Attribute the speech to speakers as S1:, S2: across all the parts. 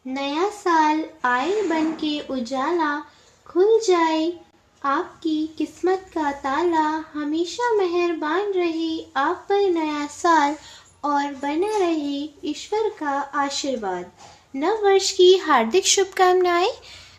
S1: नया साल आए बन के उजाला, खुल जाए आपकी किस्मत का ताला। हमेशा मेहरबान रहे आप पर नया साल और बना रहे ईश्वर का आशीर्वाद। नव वर्ष की हार्दिक शुभकामनाएं।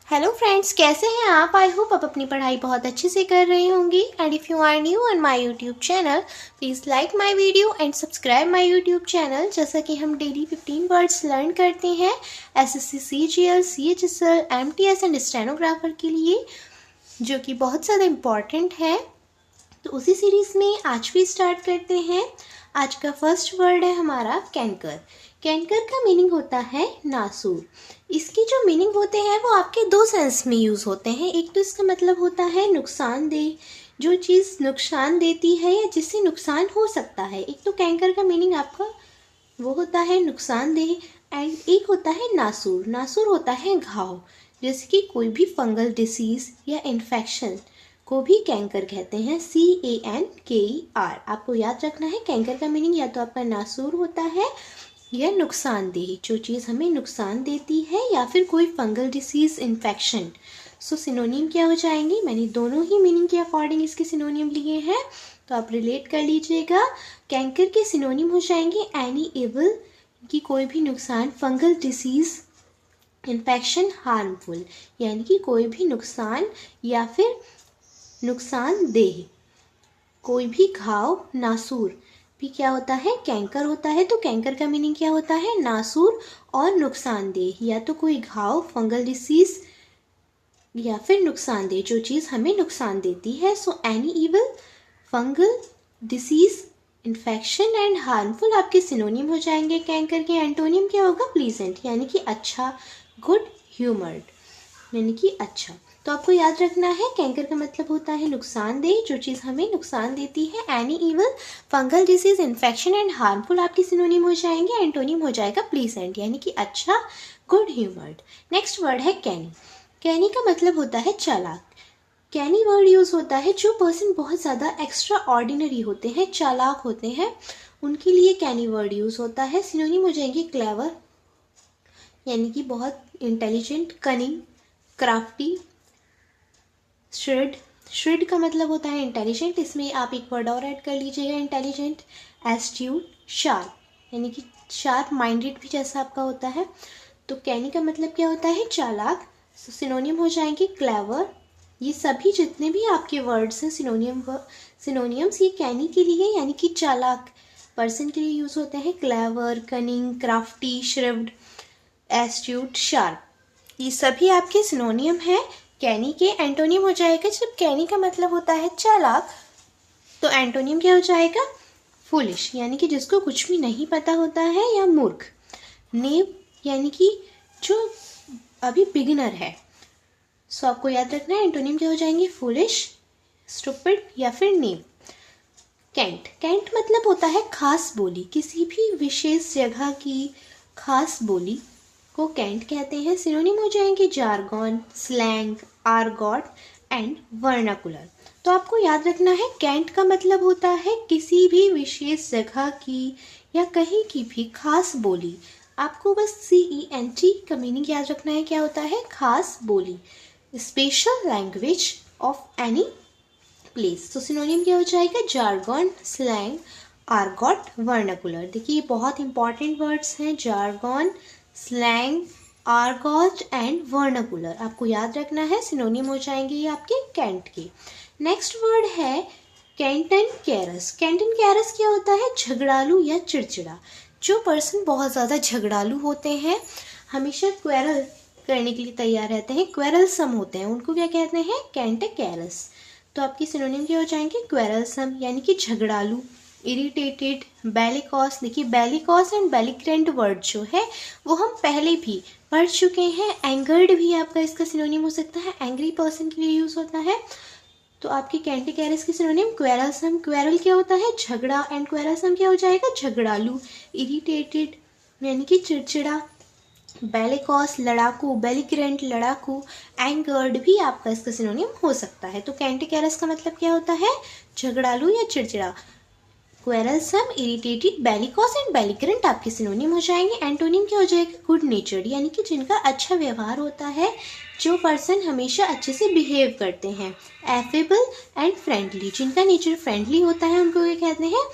S1: हेलो फ्रेंड्स, कैसे हैं आप? आई होप आप अपनी पढ़ाई बहुत अच्छे से कर रहे होंगे। And if you are new on my YouTube channel, please like my video and subscribe my YouTube channel. जैसा कि हम डेली 15 वर्ड्स लर्न करते हैं SSC CGL, CHSL, MTS and stenographer के लिए, जो कि बहुत ज़्यादा इम्पॉर्टेंट है। तो उसी सीरीज़ में आज भी स्टार्ट करते हैं। आज का फर्स्ट वर्ड है हमारा कैंकर। कैंकर का मीनिंग होता है नासूर। इसके जो मीनिंग होते हैं वो आपके दो सेंस में यूज़ होते हैं। एक तो इसका मतलब होता है नुकसानदेह, जो चीज़ नुकसान देती है या जिससे नुकसान हो सकता है। एक तो कैंकर का मीनिंग आपका वो होता है नुकसानदेह, एंड एक होता है नासूर। नासूर होता है घाव, जैसे कि कोई भी फंगल डिसीज़ या इन्फेक्शन को भी कैंकर कहते हैं। CANKER। आपको याद रखना है कैंकर का मीनिंग या तो आपका नासूर होता है या नुकसानदेह, जो चीज़ हमें नुकसान देती है, या फिर कोई फंगल डिसीज़ इन्फेक्शन। सो सिनोनिम क्या हो जाएंगे? मैंने दोनों ही मीनिंग के अकॉर्डिंग इसके सिनोनिम लिए हैं, तो आप रिलेट कर लीजिएगा। कैंकर के सिनोनिम हो जाएंगे एनी एबल, कि कोई भी नुकसान, फंगल डिसीज़, इन्फेक्शन, हार्मफुल, यानी कि कोई भी नुकसान या फिर नुकसानदेह, कोई भी घाव। नासूर भी क्या होता है? कैंकर होता है। तो कैंकर का मीनिंग क्या होता है? नासूर और नुकसानदेह, या तो कोई घाव, फंगल डिसीज या फिर नुकसानदेह, जो चीज़ हमें नुकसान देती है। So any evil, fungal disease, infection and harmful आपके सिनोनिम हो जाएंगे। कैंकर के एंटोनिम क्या होगा? प्लीजेंट, यानी कि अच्छा, गुड ह्यूमर्ड, यानी कि अच्छा। तो आपको याद रखना है कैंकर का मतलब होता है नुकसानदेह, जो चीज़ हमें नुकसान देती है। Any evil, fungal disease, infection and harmful आपके सिनोनिम हो जाएंगे। एंटोनिम हो जाएगा प्लीजेंट, यानी कि अच्छा, गुड ह्यूमर्ड। नेक्स्ट वर्ड है कैनी। कैनी का मतलब होता है चालाक। कैनी वर्ड यूज होता है जो पर्सन बहुत ज़्यादा एक्स्ट्रा ऑर्डिनरी होते हैं, चालाक होते हैं, उनके लिए कैनी वर्ड यूज होता है। सिनोनिम हो जाएंगे क्लेवर, यानी कि बहुत इंटेलिजेंट, कनिंग, क्राफ्टी, श्रिड। श्रिड का मतलब होता है इंटेलिजेंट। इसमें आप एक वर्ड और ऐड कर लीजिएगा, इंटेलिजेंट। एस्ट्यूट, शार्प, यानी कि शार्प माइंडेड भी जैसा आपका होता है। तो कैनी का मतलब क्या होता है? चालाक। सिनोनियम हो जाएंगे क्लेवर। ये सभी जितने भी आपके वर्ड्स हैं सिनोनियम्स, ये कैनी के लिए, यानी कि चालाक पर्सन के लिए यूज होते हैं। Clever, cunning, crafty, shrewd, astute, sharp, ये सभी आपके सिनोनियम हैं। कैनी के एंटोनियम हो जाएगा, जब कैनी का मतलब होता है चालाक, तो एंटोनियम क्या हो जाएगा? फूलिश, यानी कि जिसको कुछ भी नहीं पता होता है, या मूर्ख। नेव, यानी कि जो अभी बिगिनर है। सो आपको याद रखना है एंटोनियम क्या हो जाएंगे? फूलिश, स्टूपिड या फिर नेव। कैंट। कैंट मतलब होता है खास बोली, किसी भी विशेष जगह की खास बोली को कैंट कहते हैं। सिनोनिम हो जाएंगे jargon, slang, argot and vernacular. तो आपको याद रखना है कैंट का मतलब होता है किसी भी विशेष जगह की या कहीं की भी खास बोली। आपको बस CENT का मीनिंग याद रखना है, क्या होता है? खास बोली, special language of any place. तो सिनोनिम क्या हो जाएगा? Jargon, slang, argot, vernacular. देखिए ये बहुत इंपॉर्टेंट वर्ड्स हैं, jargon, slang, argot and vernacular. आपको याद रखना है, सिनोनिम हो जाएंगे ये आपके कैंट के। नेक्स्ट वर्ड है कैंटनकैरस। कैंटनकैरस क्या होता है? झगड़ालू या चिड़चिड़ा। जो पर्सन बहुत ज़्यादा झगड़ालू होते हैं, हमेशा क्वेरल करने के लिए तैयार रहते हैं, क्वेरलसम होते हैं, उनको क्या कहते हैं? कैंटनकैरस। तो आपकी सिनोनिम क्या हो जाएंगे? क्वेरलसम, यानी कि झगड़ालू। इरिटेटेड, बेलिकॉस। देखिए बेलिकॉस एंड बेलिग्रेंट वर्ड जो है वो हम पहले भी पढ़ चुके हैं। एंगर्ड भी आपका इसका सिनोनिम हो सकता है, एंग्री पर्सन के लिए यूज होता है। तो आपके कैंटिकैरस की सिनोनिम क्वेरलसम। क्वेरल क्या होता है? झगड़ा, एंड क्वेरलसम क्या हो जाएगा? झगड़ालू। इरिटेटेड यानी कि चिड़चिड़ा, बेलिकॉस लड़ाकू, बेलिग्रेंट लड़ाकू, एंगर्ड भी आपका इसका सिनोनिम हो सकता है। तो कैंटिकैरस का मतलब क्या होता है? झगड़ालू या चिड़चिड़ा। क्वेरलसम, इरिटेटेड, बेलिकॉस एंड बेलिग्रेंट आपके सिनोनिम हो जाएंगे। एंटोनिम क्या हो जाएगा? गुड नेचर्ड, यानी कि जिनका अच्छा व्यवहार होता है, जो पर्सन हमेशा अच्छे से बिहेव करते हैं। एफेबल एंड फ्रेंडली, जिनका नेचर फ्रेंडली होता है उनको ये कहते हैं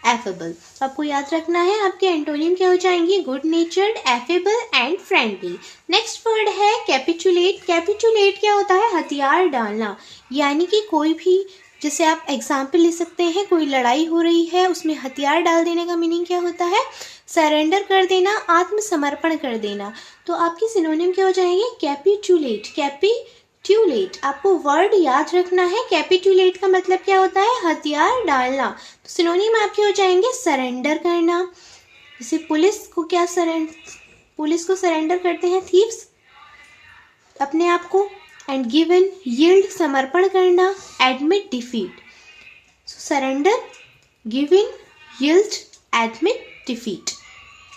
S1: एफेबल। तो आपको याद रखना है आपके एंटोनिम क्या हो जाएंगे? Good नेचर्ड, affable and friendly. Next word है कैपिचुलेट। कैपिचुलेट क्या होता है? हथियार डालना, यानी कि कोई भी, जैसे आप एग्जाम्पल ले सकते हैं, कोई लड़ाई हो रही है उसमें हथियार डाल देने का मीनिंग क्या होता है? सरेंडर कर देना, आत्मसमर्पण कर देना। तो आपकी सिनोनिम क्या हो जाएंगे? कैपिचुलेट, कैपिट्यूलेट। आपको वर्ड याद रखना है। कैपिट्यूलेट का मतलब क्या होता है? हथियार डालना। तो सिनोनिम आपके हो जाएंगे सरेंडर करना। जैसे पुलिस को सरेंडर करते हैं थीव्स अपने आप को। एंड गिवन, यील्ड, समर्पण करना। Admit, defeat. Surrender, given, yield, admit, defeat.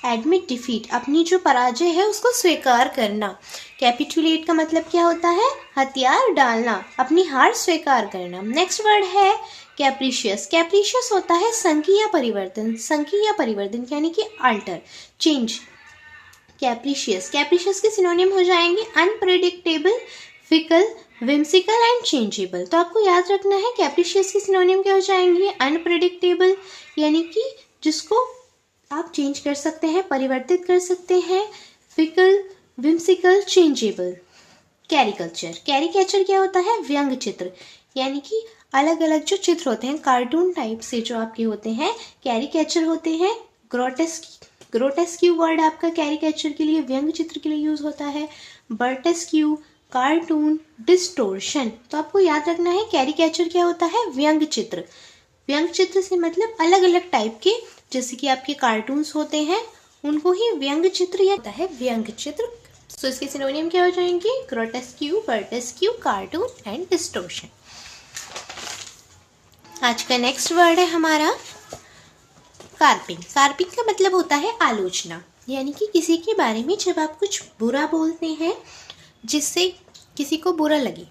S1: Admit, defeat, अपनी जो पराजय है उसको स्वीकार करना। कैपिटुलेट का मतलब क्या होता है? हथियार डालना, अपनी हार स्वीकार करना। नेक्स्ट वर्ड है कैप्रिशियस। कैप्रिशियस होता है संकीय परिवर्तन। संकीय परिवर्तन यानी कि अल्टर, चेंज। कैप्रिशियस, कैप्रिशियस के सिनोनिम हो जाएंगे unpredictable, fickle, whimsical and changeable. तो आपको याद रखना है कैप्रिशियस के सिनोनिम क्या हो जाएंगे? अनप्रेडिक्टेबल, यानी कि जिसको आप चेंज कर सकते हैं, परिवर्तित कर सकते हैं। Fickle, whimsical, changeable. Caricature, caricature क्या होता है? व्यंग चित्र, यानी कि अलग अलग जो चित्र होते हैं कार्टून टाइप से जो आपके होते हैं, कैरिकेचर होते हैं। ग्रोटेस्क्यू वर्ड आपका कैरिकेचर के लिए, व्यंग चित्र के लिए यूज होता है। बर्टेस्क्यू, कार्टून, डिस्टोर्शन। तो आपको याद रखना है कैरिकेचर क्या होता है? व्यंग चित्र। व्यंग चित्र से मतलब अलग अलग टाइप के, जैसे कि आपके कार्टून्स होते हैं उनको ही व्यंग चित्र या होता है व्यंग चित्र। तो इसके सिनोनिम क्या हो जाएंगे? ग्रोटेस्क्यू, बर्टेस्क्यू, कार्टून एंड डिस्टोर्शन। आज का नेक्स्ट वर्ड है हमारा कार्पिंग। कार्पिंग का मतलब होता है आलोचना, यानी कि किसी के बारे में जब आप कुछ बुरा बोलते हैं जिससे किसी को बुरा लगे,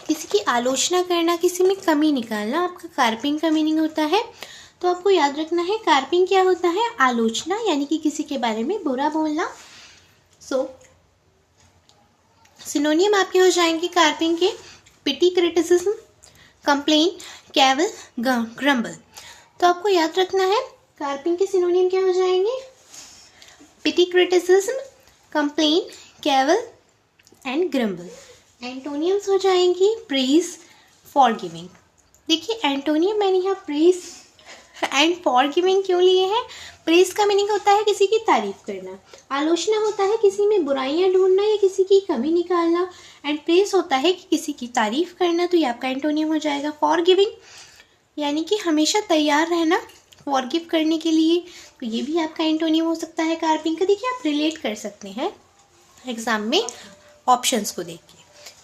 S1: किसी की आलोचना करना, किसी में कमी निकालना, आपका कार्पिंग का मीनिंग होता है। तो आपको याद रखना है कार्पिंग क्या होता है? आलोचना, यानी कि किसी के बारे में बुरा बोलना। सिनोनियम आपके हो जाएंगे कार्पिंग के पिटी, क्रिटिसिज्म, कंप्लेन, कैवल, ग्रम्बल। तो आपको याद रखना है कार्पिंग के सिनोनियम क्या हो जाएंगे? Pity, criticism, complain, cavil and grumble. Antonyms हो जाएंगी प्रेज, फॉरगिविंग। देखिए एंटोनियम मैंने यहाँ प्रेज एंड फॉरगिविंग क्यों लिए हैं? प्रेज का मीनिंग होता है किसी की तारीफ करना, आलोचना होता है किसी में बुराइयां ढूंढना या किसी की कमी निकालना, एंड प्रेज होता है कि किसी की तारीफ करना। तो ये आपका एंटोनियम हो जाएगा फॉरगिविंग, यानी कि हमेशा तैयार रहना फॉरगिव करने के लिए। तो ये भी आपका एंटोनियम हो सकता है कार्पिंग का। देखिए आप रिलेट कर सकते हैं एग्जाम में ऑप्शंस को देख के।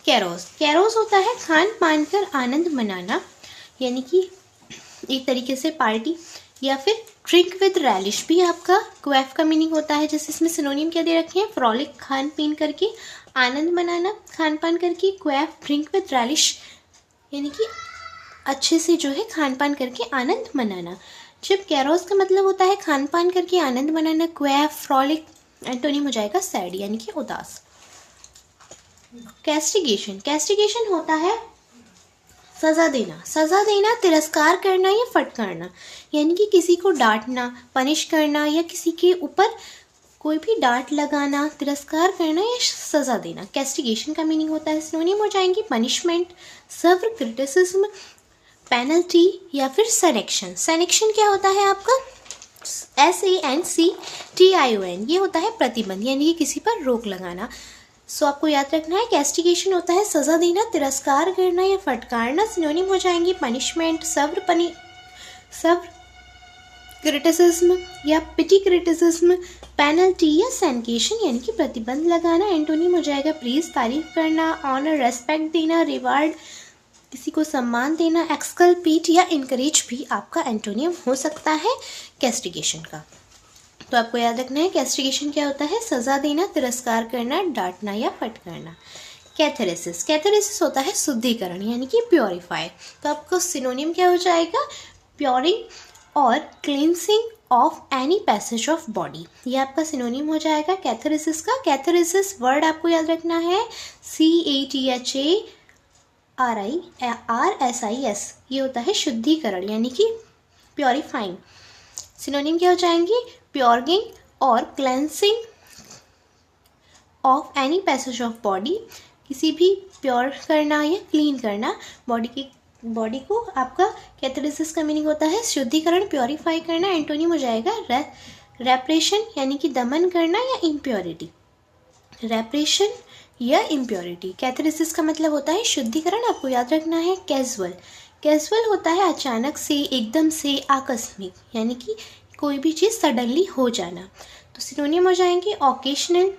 S1: कैरोस, कैरोस होता है खान पान कर आनंद मनाना, यानी कि एक तरीके से पार्टी, या फिर ड्रिंक विद रैलिश भी आपका क्वैफ का मीनिंग होता है। जैसे इसमें सिनोनिम क्या दे रखे हैं? फ्रॉलिक, खान पीन करके, आनंद मनाना, खान पान करके, क्वैफ, ड्रिंक विद रैलिश, यानी कि अच्छे से जो है खान पान करके आनंद मनाना। जब कैरोस का मतलब होता है खान पान करके आनंद मनाना, क्वैफ, फ्रॉलिक, एंटोनिम हो जाएगा सैड, यानी कि उदास। कैस्टिगेशन, कैस्टिगेशन होता है सजा देना। सजा देना, तिरस्कार करना या फटकारना, यानी कि किसी को डांटना, पनिश करना, या किसी के ऊपर कोई भी डांट लगाना, तिरस्कार करना या सजा देना। कैस्टिगेशन का मीनिंग होता है, सिनोनिम हो जाएंगे पनिशमेंट, सब्र, क्रिटिसिज्म, पेनल्टी या फिर सैंक्शन। सैंक्शन क्या होता है आपका? SANCTION, ये होता है प्रतिबंध, यानी कि किसी पर रोक लगाना। सो आपको याद रखना है कैस्टिगेशन होता है सजा देना, तिरस्कार करना या फटकारना। सिनोनिम हो जाएंगे पनिशमेंट, सब्र, क्रिटिसिज्म या पिटी क्रिटिसिज्म, पेनल्टी या सैंक्शन यानी कि प्रतिबंध लगाना। एंटोनिम हो जाएगा प्रीज, तारीफ करना, ऑनर, रेस्पेक्ट देना, रिवार्ड, किसी को सम्मान देना, एक्सकल्पेट या इनकरेज भी आपका एंटोनियम हो सकता है कैस्टिगेशन का। तो आपको याद रखना है कैस्टिगेशन क्या होता है? सजा देना, तिरस्कार करना, डांटना या फटकारना। कैथेरेसिस, कैथेरेसिस होता है शुद्धिकरण, यानी कि प्योरीफाई। तो आपको सिनोनिम क्या हो जाएगा? प्योरिंग, और cleansing of any passage of body, ये आपका सिनोनिम हो जाएगा कैथेरेसिस का। कैथेरेसिस वर्ड आपको याद रखना है CATHARIS, ये होता है शुद्धिकरण यानी कि प्योरीफाइंग। सिनोनिम क्या हो जाएंगे? प्योरगिंग और cleansing of any passage of body, किसी भी प्योर करना या क्लीन करना बॉडी को आपका कैथेरेसिस का मीनिंग होता है शुद्धिकरण, प्योरीफाई करना। एंटोनिम हो जाएगा रेप्रेशन यानी कि दमन करना या इम्प्योरिटी। रेप्रेशन या इम्प्योरिटी। कैथेरेसिस का मतलब होता है शुद्धिकरण, आपको याद रखना है। कैजुअल, कैजुअल होता है अचानक से, एकदम से, आकस्मिक, यानी कि कोई भी चीज़ सडनली हो जाना। तो सिनोनिम हो जाएंगे ओकेशनल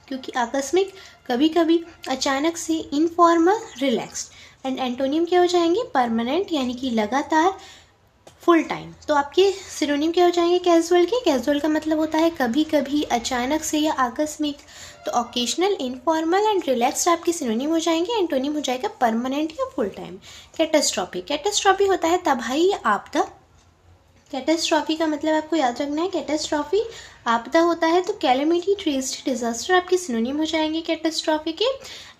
S1: क्योंकि आकस्मिक, कभी कभी, अचानक से, इनफॉर्मल, रिलैक्स्ड। एंड एंटोनिम क्या हो जाएंगे? परमानेंट यानी कि लगातार, फुल टाइम। तो आपके सिनोनिम क्या हो जाएंगे कैजुअल के? कैजुअल का मतलब होता है कभी कभी, अचानक से या आकस्मिक। तो ओकेशनल, इनफॉर्मल एंड रिलैक्स्ड आपके सिनोनिम हो जाएंगे। एंटोनिम हो जाएगा परमानेंट या फुल टाइम। कैटास्ट्रॉफी, कैटास्ट्रॉफी होता है तबाही या आपदा। कैटास्ट्रॉफी का मतलब आपको याद रखना है, कैटास्ट्रॉफी आपदा होता है। तो कैलेमिटी, ट्रेजेडी, डिजास्टर आपके सिनोनिम हो जाएंगे कैटास्ट्रॉफी के।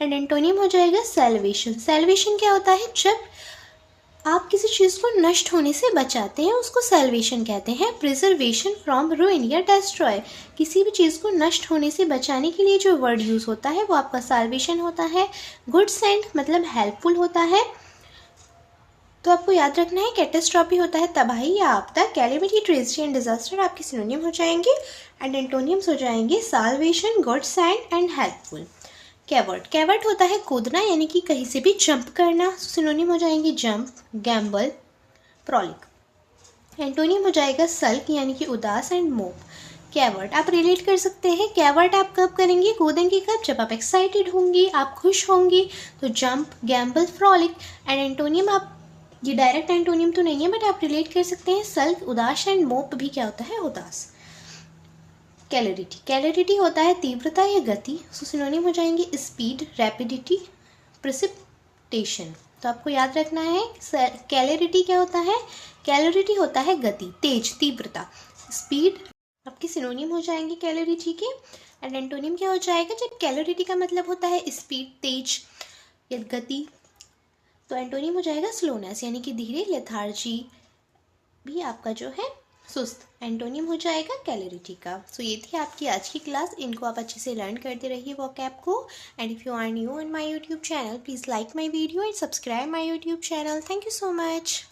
S1: एंड एंटोनिम हो जाएगा सैल्वेशन। सैल्वेशन क्या होता है? जब आप किसी चीज़ को नष्ट होने से बचाते हैं उसको सैल्वेशन कहते हैं। प्रिजर्वेशन फ्रॉम रुइन या डेस्ट्रॉय, किसी भी चीज़ को नष्ट होने से बचाने के लिए जो वर्ड यूज़ होता है वो आपका सैल्वेशन होता है। गुड सेंट मतलब हेल्पफुल होता है। तो आपको याद रखना है कैटास्ट्रॉफी होता है तबाही या आपदा। कैलेमिटी, ट्रेजेडी एंड डिजास्टर आपके सिनोनिम हो जाएंगे। एंड एंटोनियम्स हो जाएंगे salvation, godsend and helpful. Curvet, curvet होता है कूदना यानी कि कहीं से भी जंप करना। सिनोनिम हो जाएंगे जंप, गैम्बल, फ्रॉलिक। एंटोनिम हो जाएगा सल्क यानी कि उदास एंड मोप। कैवर्ट आप रिलेट कर सकते हैं। कैवर्ट आप कब करेंगे? कूदेंगे कब? जब आप एक्साइटेड होंगी, आप खुश होंगी। तो jump, Gamble, frolic. And antonym आप, ये डायरेक्ट एंटोनियम तो नहीं है बट आप रिलेट कर सकते हैं। सल्क, उदास एंड मोप भी क्या होता है? उदास। कैलरिटी, कैलरिटी होता है तीव्रता या गति। सो सिनोनिम हो जाएंगे स्पीड, रैपिडिटी, प्रेसिपिटेशन। तो आपको याद रखना है कैलरिटी क्या होता है? कैलरिटी होता है गति, तेज, तीव्रता। स्पीड आपके सिनोनिम हो जाएंगे कैलरिटी के। एंड एंटोनिम क्या हो जाएगा? जब कैलरिटी का मतलब होता है स्पीड, तेज या गति, तो एंटोनिम हो जाएगा स्लोनेस यानी कि धीरे, लेथार्जी भी आपका जो है सुस्त। एंटोनिम हो जाएगा कैलरिटी का। सो ये थी आपकी आज की क्लास। इनको आप अच्छे से लर्न करते रहिए वोकैब को। And if you are new on my YouTube channel, please like my video and subscribe my YouTube channel. Thank you so much.